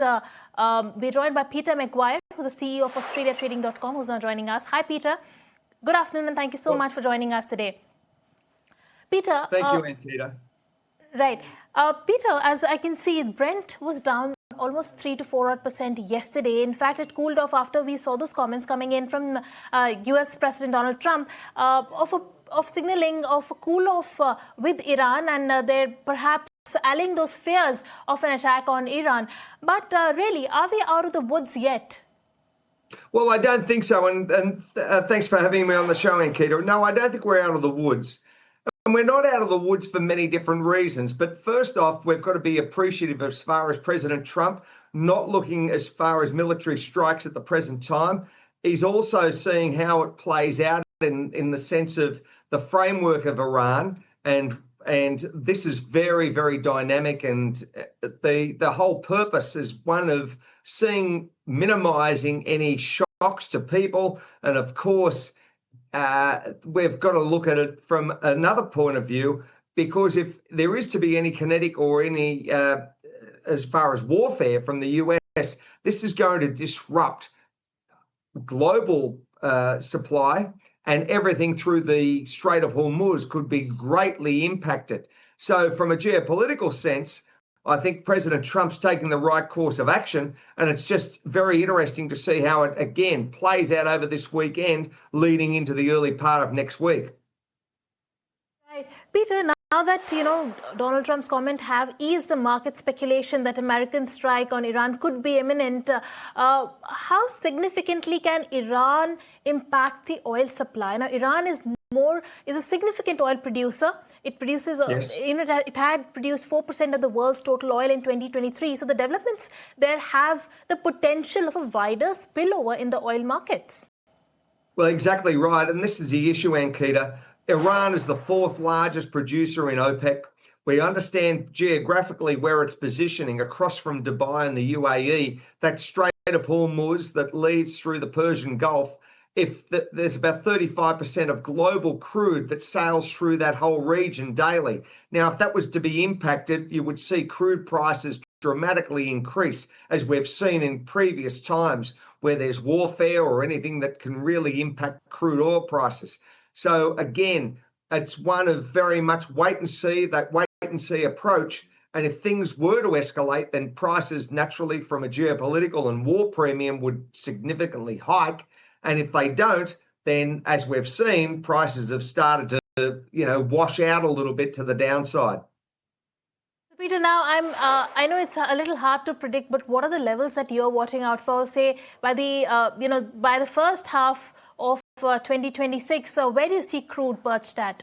we're joined by Peter McGuire, who's the CEO of AustraliaTrading.com, who's now joining us. Hi, Peter. Good afternoon, and thank you so much for joining us today. Peter. Thank you, Ankita. Right. Peter, as I can see, Brent was down almost 3 to 4% yesterday. In fact, it cooled off after we saw those comments coming in from US President Donald Trump of signaling of a cool-off with Iran, and they're perhaps allaying those fears of an attack on Iran. But really, are we out of the woods yet? Well, I don't think so. And thanks for having me on the show, Ankita. No, I don't think we're out of the woods. And we're not out of the woods for many different reasons. But first off, we've got to be appreciative as far as President Trump not looking as far as military strikes at the present time. He's also seeing how it plays out in the sense of the framework of Iran. And this is very, very dynamic. And the whole purpose is one of minimizing any shocks to people. And of course, we've got to look at it from another point of view, because if there is to be any kinetic or any, as far as warfare from the US, this is going to disrupt global supply, and everything through the Strait of Hormuz could be greatly impacted. So from a geopolitical sense, I think President Trump's taking the right course of action, and it's just very interesting to see how it, again, plays out over this weekend, leading into the early part of next week. Right. Peter, now that, Donald Trump's comment have eased the market speculation that American strike on Iran could be imminent, how significantly can Iran impact the oil supply? Now, Iran is a significant oil producer. It produces, yes. It had produced 4% of the world's total oil in 2023. So the developments there have the potential of a wider spillover in the oil markets. Well, exactly right. And this is the issue, Ankita. Iran is the fourth largest producer in OPEC. We understand geographically where it's positioning across from Dubai and the UAE, that Strait of Hormuz that leads through the Persian Gulf. There's about 35% of global crude that sails through that whole region daily. Now, if that was to be impacted, you would see crude prices dramatically increase, as we've seen in previous times where there's warfare or anything that can really impact crude oil prices. So again, it's one of very much wait and see approach. And if things were to escalate, then prices naturally from a geopolitical and war premium would significantly hike. And if they don't, then as we've seen, prices have started to, wash out a little bit to the downside. Peter, now I know it's a little hard to predict, but what are the levels that you're watching out for, say, by the first half of 2026? Where do you see crude perched at?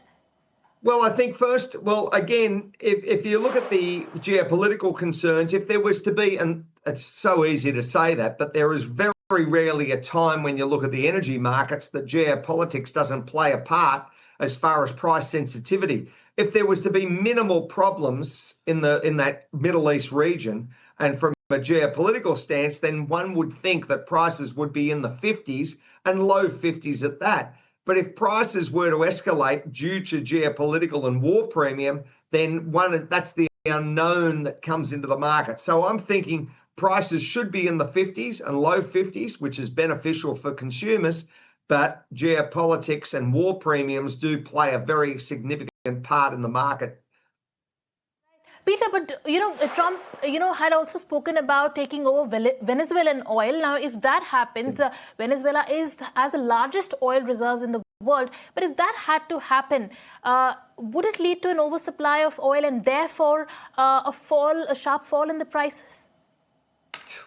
Well, I think first, again, if you look at the geopolitical concerns, if there was to be, and it's so easy to say that, but there is very rarely a time when you look at the energy markets that geopolitics doesn't play a part as far as price sensitivity. If there was to be minimal problems in that Middle East region, and from a geopolitical stance, then one would think that prices would be in the 50s and low 50s at that. But if prices were to escalate due to geopolitical and war premium, then that's the unknown that comes into the market. So I'm thinking prices should be in the 50s and low 50s, which is beneficial for consumers, but geopolitics and war premiums do play a very significant part in the market. Peter, but Trump, had also spoken about taking over Venezuelan oil. Now, if that happens, Venezuela has the largest oil reserves in the world. But if that had to happen, would it lead to an oversupply of oil and therefore a sharp fall in the prices?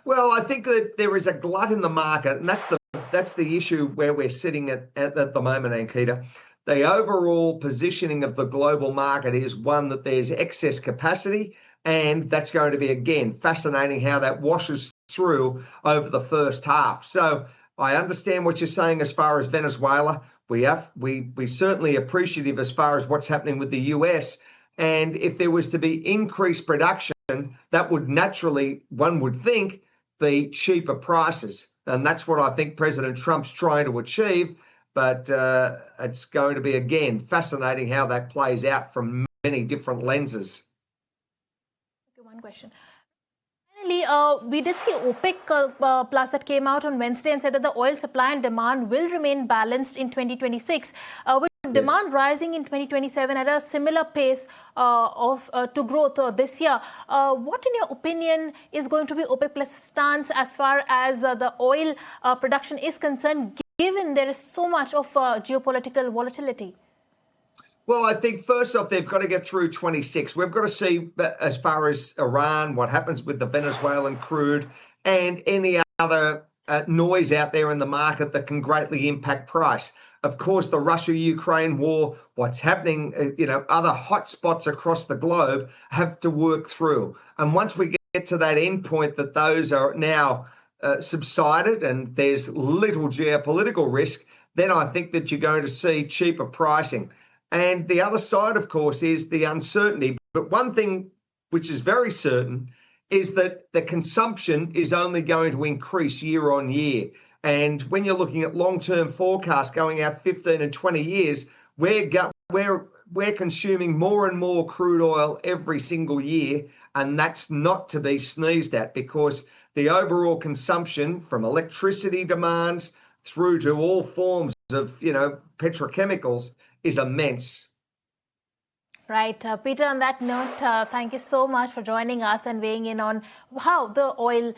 Well, I think that there is a glut in the market, and that's the issue where we're sitting at the moment, Ankita. The overall positioning of the global market is one that there's excess capacity, and that's going to be, again, fascinating how that washes through over the first half. So I understand what you're saying as far as Venezuela. We certainly appreciative as far as what's happening with the US. And if there was to be increased production, that would naturally, one would think, be cheaper prices. And that's what I think President Trump's trying to achieve. But it's going to be, again, fascinating how that plays out from many different lenses. One question. Finally, finally, we did see OPEC plus that came out on Wednesday and said that the oil supply and demand will remain balanced in 2026, with demand rising in 2027 at a similar pace to growth this year. What, in your opinion, is going to be OPEC plus stance as far as the oil production is concerned, given there is so much of geopolitical volatility? Well, I think first off, they've got to get through 26. We've got to see, as far as Iran, what happens with the Venezuelan crude and any other noise out there in the market that can greatly impact price. Of course, the Russia-Ukraine war, what's happening, other hotspots across the globe have to work through. And once we get to that end point that those are now subsided and there's little geopolitical risk, then I think that you're going to see cheaper pricing. And the other side, of course, is the uncertainty. But one thing which is very certain is that the consumption is only going to increase year on year. And when you're looking at long-term forecasts going out 15 and 20 years, we're consuming more and more crude oil every single year. And that's not to be sneezed at, because the overall consumption from electricity demands through to all forms of, petrochemicals is immense. Right. Peter, on that note, thank you so much for joining us and weighing in on how the oil